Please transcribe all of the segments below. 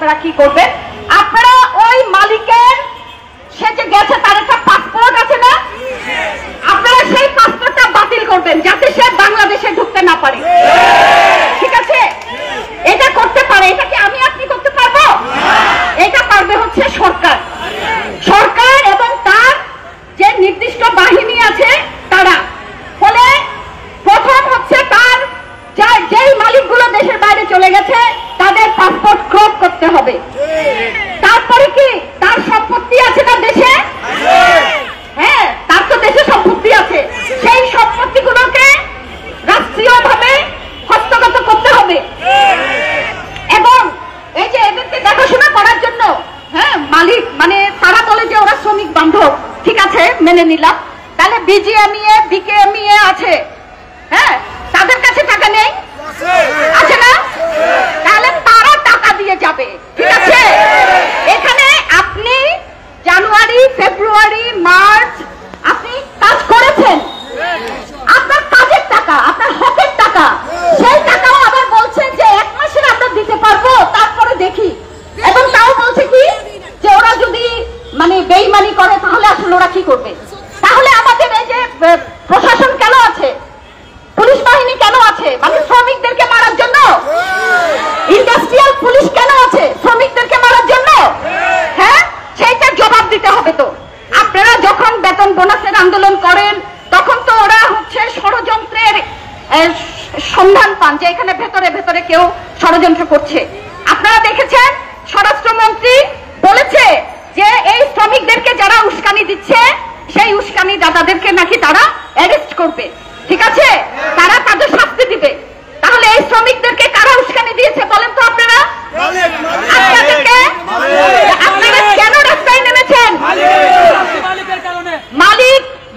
আপনারা কি করবেন? আপনারা ওই মালিকের সে যে গেছে তার একটা পাসপোর্ট আছে না, আপনারা সেই পাসপোর্টটা বাতিল করবেন যাতে সে বাংলাদেশে ঢুকতে না পারে। ঠিক আছে, এটা করতে পারে। এটা কি আমি আপনি করতে পারবো? এটা পারবে হচ্ছে সরকার। সরকার এবং তার যে নির্দিষ্ট বাহিনী আছে তারা। ফলে প্রথম হচ্ছে তার যেই মালিকগুলো দেশের বাইরে চলে গেছে তাদের পাসপোর্ট ক্রপ করতে হবে। তারপরে কি তার সম্পত্তি আছে না দেশে? হ্যাঁ, তার তো দেশে সম্পত্তি আছে। সেই সম্পত্তিগুলোকে রাষ্ট্রীয়ভাবে হস্তগত করতে হবে এবং এই যে এদেরকে দেখাশোনা করার জন্য, হ্যাঁ, মালিক মানে তারা বলে যে ওরা শ্রমিক বান্ধব, ঠিক আছে, মেনে নিলাম। তাহলে বিজিএমইএ বিকেএমইএ আছে, হ্যাঁ, তাদের কাছে টাকা নেই, আছে না? তাহলে তারা টাকা দিয়ে যাবে। ঠিক আছে, এখানে আপনি জানুয়ারি, ফেব্রুয়ারি, মার্চ আপনি কাজ করেছেন, আপনার কাজের টাকা, আপনার হকের টাকা, সেই টাকাও আবার বলছেন যে 1 মাসের আমরা দিতে পারবো, তারপরে দেখি। এবং তাও বলছে কি যে ওরা যদি মানে বেইমানি করে তাহলে আসলে ওরা কি করবে? তাহলে আমাদের এই যে প্রশাসন কেন আছে, পুলিশ বাহিনী কেন আছে? মানে শ্রমিকদেরকে মারার জন্য? ইন্ডাস্ট্রিয়াল পুলিশ কেন আছে? শ্রমিকদেরকে মারার জন্য? হ্যাঁ, সেইটার জবাব দিতে হবে। তো আপনারা যখন বেতন বোনাসের আন্দোলন করেন তখন তো ওরা হচ্ছে ষড়যন্ত্রের সন্ধান পান যে এখানে ভেতরে ভেতরে কেউ ষড়যন্ত্র করছে। আপনারা দেখেছেন স্বরাষ্ট্রমন্ত্রী বলেছে যে এই শ্রমিকদেরকে যারা উস্কানি দিচ্ছে সেই উস্কানি দাতাদেরকে নাকি তারা অ্যারেস্ট করবে। ঠিক আছে, তারা তাদের শাস্তি দিবে। তাহলে এই শ্রমিকদেরকে কারা উস্কানি দিয়েছে বলেন তো আপনারা? আপনাদেরকে। আপনারা কেন রাস্তায় নেমেছেন?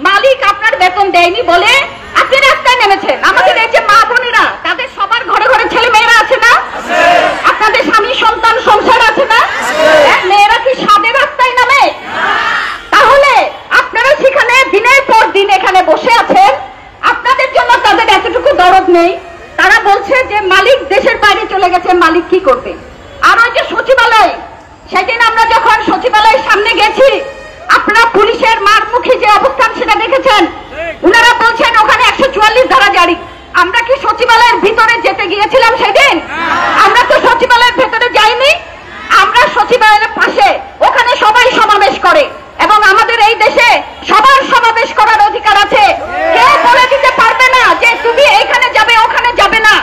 মালিক আপনার বেতন দেয়নি বলে আপনি রাস্তায় নেমেছেন। আমাদের এই যে মা বোনেরা, তাদের সবার ঘরে ঘরে ছেলে মেয়েরা আছে না? আপনাদের স্বামী সন্তান সংসার আছে না? মেয়েরা কি সাদে রাস্তায় নামে? তাহলে আপনারা সেখানে দিনের পর দিন এখানে বসে আছেন, আপনাদের জন্য তাদের এতটুকু দরদ নেই। তারা বলছে যে মালিক দেশের বাইরে চলে গেছে, মালিক কি করবে? আর ওই যে সচিবালয়, সেদিন আমরা যখন সচিবালয়ের সামনে গেছি, আপনারা পুলিশের মারমুখী যে অবস্থান সেটা দেখেছেন। উনারা বলছেন ওখানে 144 ধারা জারি। আমরা কি সচিবালয়ের ভিতরে যেতে গিয়েছিলাম সেদিন? আমরা তো সচিবালয়ের ভেতরে যাইনি। আমরা সচিবালয়ের পাশে, ওখানে সবাই সমাবেশ করে এবং আমাদের এই দেশে সবার সমাবেশ করার অধিকার আছে। কেউ বলে দিতে পারবে না যে তুমি এইখানে যাবে ওখানে যাবে না।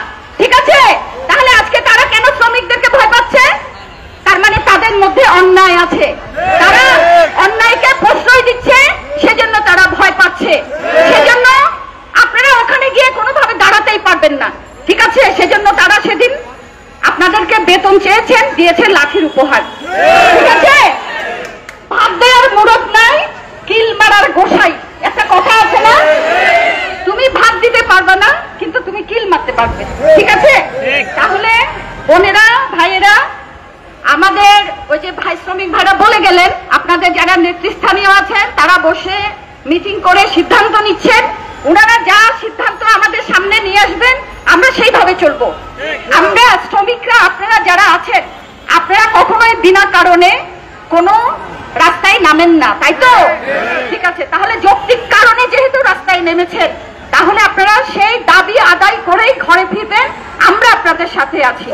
ঠিক আছে, তাহলে আজকে তারা কেন শ্রমিকদেরকে ভয় পাচ্ছে? তার মানে তাদের মধ্যে অন্যায় আছে, তারা অন্যায়কে প্রশ্রয় দিচ্ছে, সেজন্য তারা ভয় পাচ্ছে। সেজন্য আপনারা ওখানে গিয়ে কোনোভাবে দাঁড়াতেই পারবেন না। ঠিক আছে, সেজন্য তারা সেদিন আপনাদেরকে বেতন চেয়েছেন, দিয়েছে লাঠির উপহার। ঠিক আছে, ভাত দেওয়ার মুরত নাই, কিল মারার গোসাই, একটা কথা আছে না? তুমি ভাত দিতে পারবে না কিন্তু তুমি কিল মারতে পারবে। ঠিক আছে, তাহলে বোনেরা, ভাইয়েরা, আমাদের ওই যে ভাই শ্রমিক ভাইরা বলে গেলেন আপনাদের যারা নেতৃস্থানীয় আছেন তারা বসে মিটিং করে সিদ্ধান্ত নিচ্ছেন। ওনারা যা সিদ্ধান্ত আমাদের সামনে নিয়ে আসবেন আমরা সেইভাবে চলবো। আমরা শ্রমিকরা, আপনারা যারা আছেন, আপনারা কখনোই বিনা কারণে কোনো রাস্তায় নামেন না, তাই তো? ঠিক আছে, তাহলে যৌক্তিক কারণে যেহেতু রাস্তায় নেমেছেন, তাহলে আপনারা সেই দাবি আদায় করেই ঘরে ফিরবেন। আমরা আপনাদের সাথে আছি।